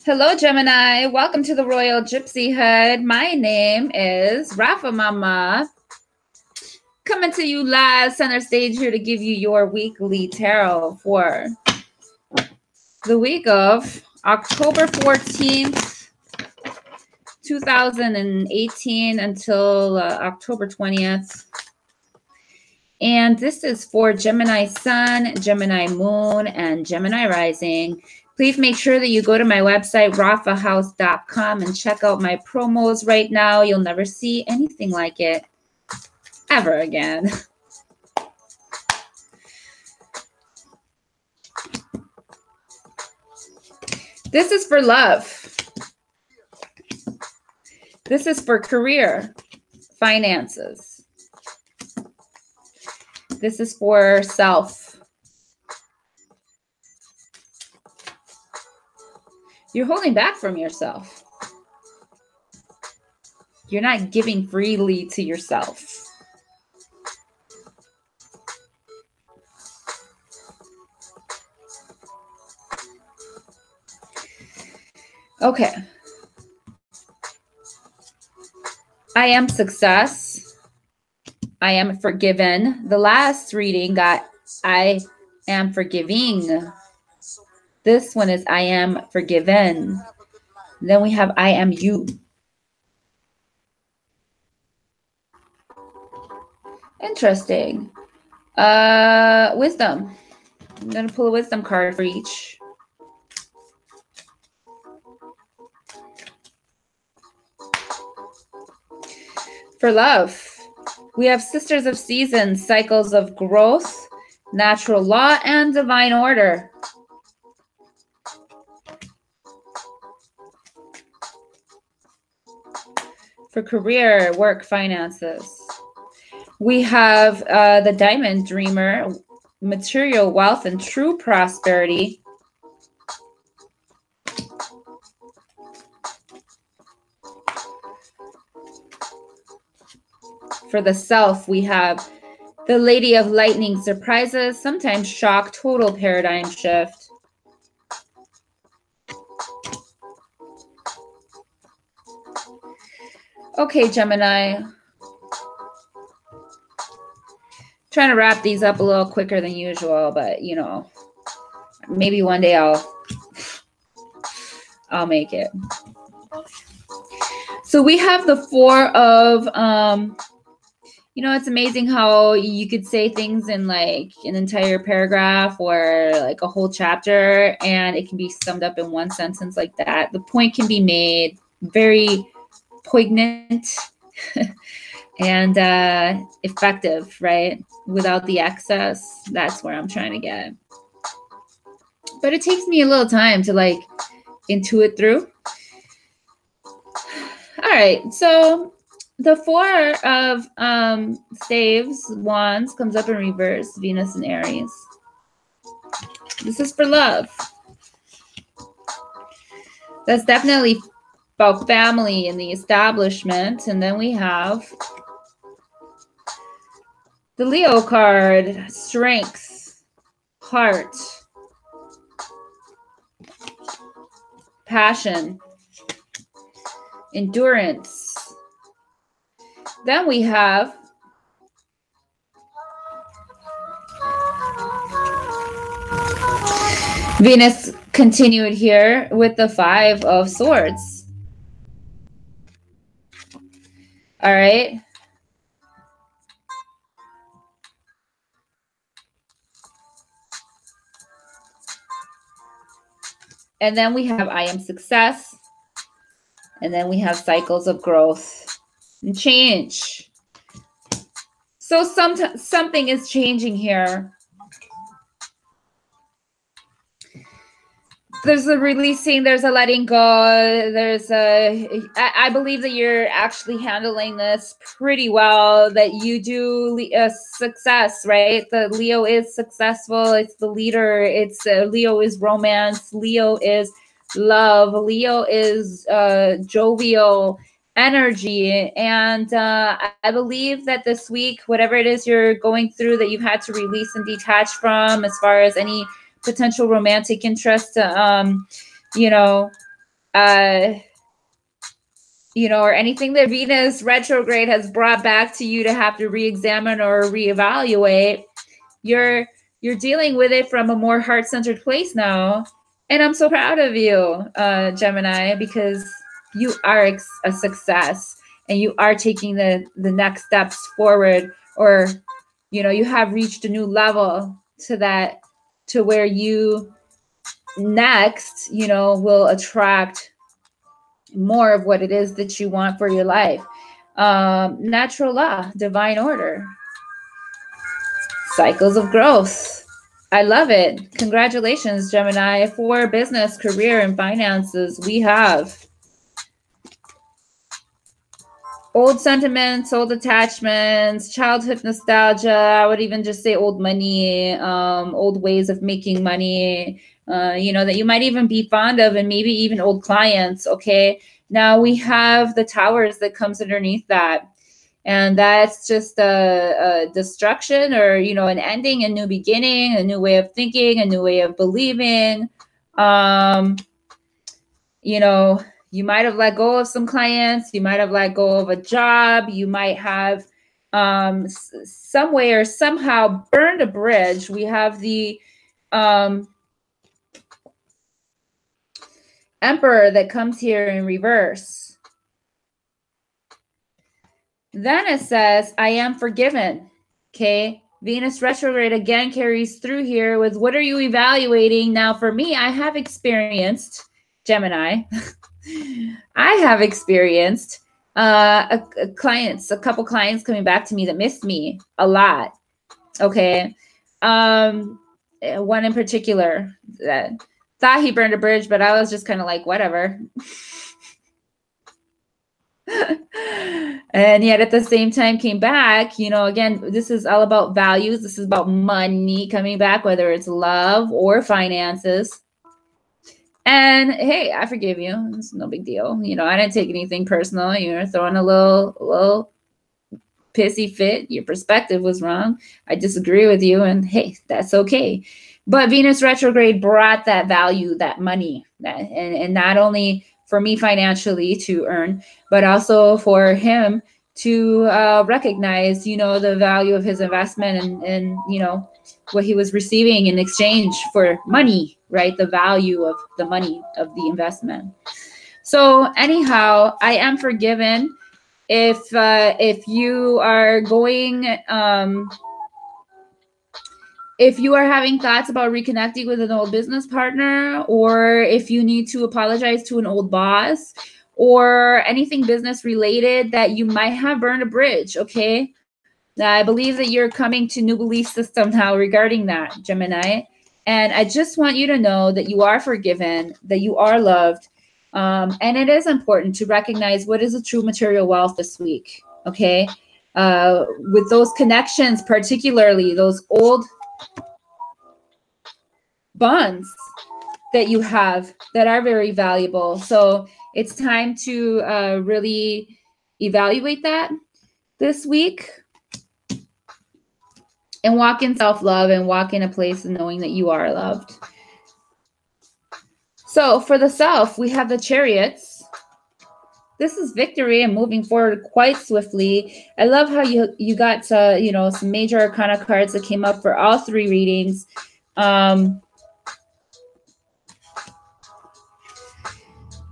Hello, Gemini. Welcome to the Royal Gypsy Hood. My name is Rafa Mama. Coming to you live center stage here to give you your weekly tarot for the week of October 14th, 2018 until October 20th. And this is for Gemini Sun, Gemini Moon, and Gemini Rising. Please make sure that you go to my website, rafahouse.com, and check out my promos right now. You'll never see anything like it ever again. This is for love. This is for career, finances. This is for self. You're holding back from yourself. You're not giving freely to yourself. Okay. I am success. I am forgiven. The last reading got I am forgiving. This one is I am forgiven. Then we have I am you. Interesting. Wisdom. I'm going to pull a wisdom card for each. For love, we have Sisters of Seasons, Cycles of Growth, Natural Law, and Divine Order. For career, work, finances, we have the Diamond Dreamer, material wealth, and true prosperity. For the self, we have the Lady of Lightning, surprises, sometimes shock, total paradigm shift. Okay, Gemini. Trying to wrap these up a little quicker than usual, but you know, maybe one day I'll make it. So we have the Four of, you know, it's amazing how you could say things in like an entire paragraph or like a whole chapter, and it can be summed up in one sentence like that. The point can be made very poignant and effective, right? Without the excess. That's where I'm trying to get. But it takes me a little time to like intuit through. All right, so the Four of Staves, Wands, comes up in reverse, Venus and Aries. This is for love. That's definitely about family and the establishment. And then we have the Leo card, strength, heart, passion, endurance. Then we have Venus continued here with the Five of Swords. All right. And then we have I am success. And then we have cycles of growth and change. So something is changing here. There's a releasing, there's a letting go, there's I believe that you're actually handling this pretty well, that you do success, right? The Leo is successful, it's the leader, it's Leo is romance, Leo is love, Leo is jovial energy. And I believe that this week, whatever it is you're going through that you've had to release and detach from, as far as any potential romantic interest, or anything that Venus retrograde has brought back to you to have to re-examine or reevaluate, you're dealing with it from a more heart-centered place now. And I'm so proud of you, Gemini, because you are a success and you are taking the next steps forward, or, you have reached a new level to where you next, will attract more of what it is that you want for your life. Natural law, divine order, cycles of growth. I love it. Congratulations, Gemini. For business, career, and finances, we have old sentiments, old attachments, childhood nostalgia. I would even just say old money, old ways of making money, that you might even be fond of, and maybe even old clients. Okay. Now we have the towers that comes underneath that. And that's just a destruction, or, an ending, a new beginning, a new way of thinking, a new way of believing. You might have let go of some clients. You might have let go of a job. You might have some way or somehow burned a bridge. We have the Emperor that comes here in reverse. Then it says, I am forgiven. Okay. Venus retrograde again carries through here with, what are you evaluating? Now, for me, I have experienced, Gemini, I have experienced a couple clients coming back to me that missed me a lot. Okay. One in particular that thought he burned a bridge, but I was just kind of like, whatever. And yet at the same time came back, again, this is all about values. This is about money coming back, whether it's love or finances. And hey, I forgive you. It's no big deal. I didn't take anything personal. You're throwing a little pissy fit. Your perspective was wrong. I disagree with you. And hey, that's okay. But Venus retrograde brought that value, that money, and not only for me financially to earn, but also for him to recognize, the value of his investment and what he was receiving in exchange for money, right? The value of the money of the investment. So anyhow, I am forgiven. If you are going, if you are having thoughts about reconnecting with an old business partner, or if you need to apologize to an old boss, or anything business related that you might have burned a bridge, okay? I believe that you're coming to new belief system now regarding that, Gemini. And I just want you to know that you are forgiven, that you are loved. And it is important to recognize what is a true material wealth this week, okay? With those connections, particularly those old bonds that you have that are very valuable. So it's time to really evaluate that this week and walk in self-love and walk in a place of knowing that you are loved. So for the self, we have the Chariots. This is victory and moving forward quite swiftly. I love how you got some major arcana cards that came up for all three readings. Then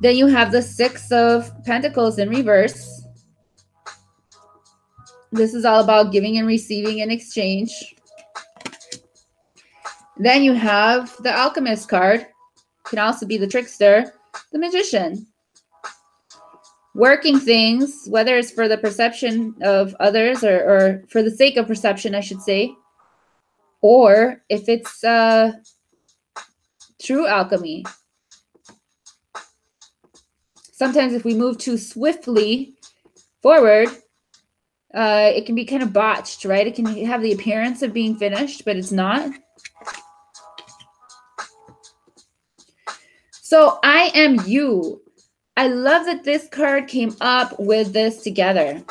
you have the Six of Pentacles in reverse. This is all about giving and receiving in exchange. Then you have the Alchemist card. Can also be the Trickster, the Magician. Working things, whether it's for the perception of others or for the sake of perception, I should say, or if it's true alchemy. Sometimes if we move too swiftly forward, it can be kind of botched, right? It can have the appearance of being finished, but it's not. So I am you. I love that this card came up with this together.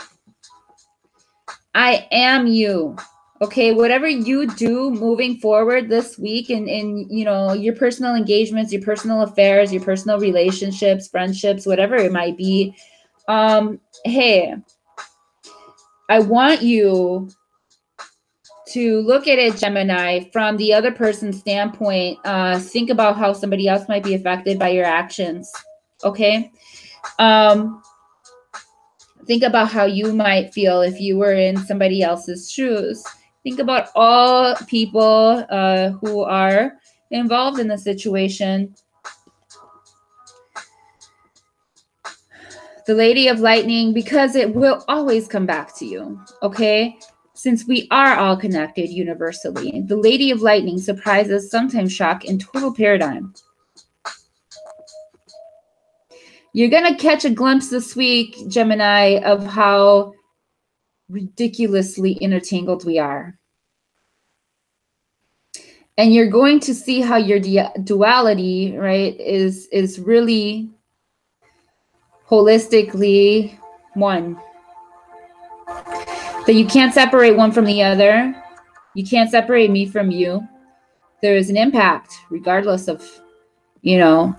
I am you. Okay, whatever you do moving forward this week in you know, your personal engagements, your personal affairs, your personal relationships, friendships, whatever it might be, hey, I want you to look at it, Gemini, from the other person's standpoint. Think about how somebody else might be affected by your actions. Okay. Think about how you might feel if you were in somebody else's shoes. Think about all people who are involved in the situation. The Lady of Lightning, because it will always come back to you, okay? Since we are all connected universally, the Lady of Lightning surprises, sometimes shock, and total paradigm. You're going to catch a glimpse this week, Gemini, of how ridiculously intertangled we are. And you're going to see how your duality, right, is really holistically one. That you can't separate one from the other. You can't separate me from you. There is an impact, regardless of, you know,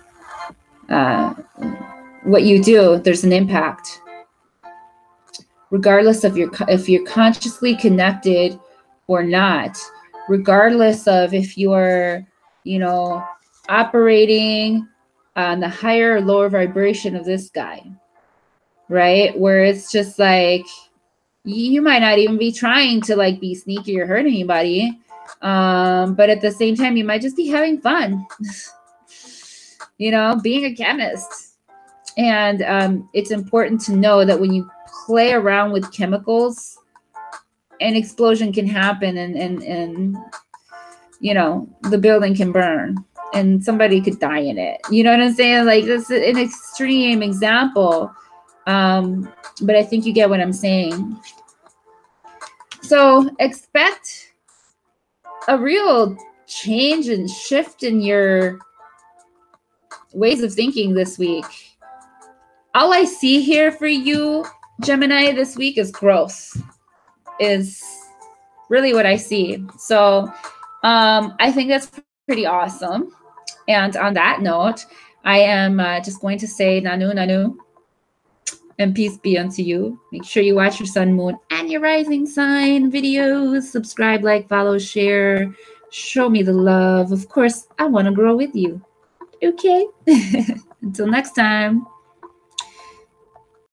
what you do. There's an impact, regardless of if you're consciously connected or not. Regardless of if you're, you know, operating on the higher or lower vibration of this guy, right? Where it's just like, you might not even be trying to like be sneaky or hurt anybody. But at the same time, you might just be having fun, you know, being a chemist. And it's important to know that when you play around with chemicals, an explosion can happen and you know, the building can burn and somebody could die in it. You know what I'm saying? Like, this is an extreme example. But I think you get what I'm saying. So expect a real change and shift in your ways of thinking this week. All I see here for you, Gemini, this week is growth, is really what I see. So I think that's pretty awesome. And on that note, I am just going to say Nanu Nanu and peace be unto you. Make sure you watch your sun, moon, and your rising sign videos. Subscribe, like, follow, share. Show me the love. Of course, I want to grow with you. Okay? Until next time.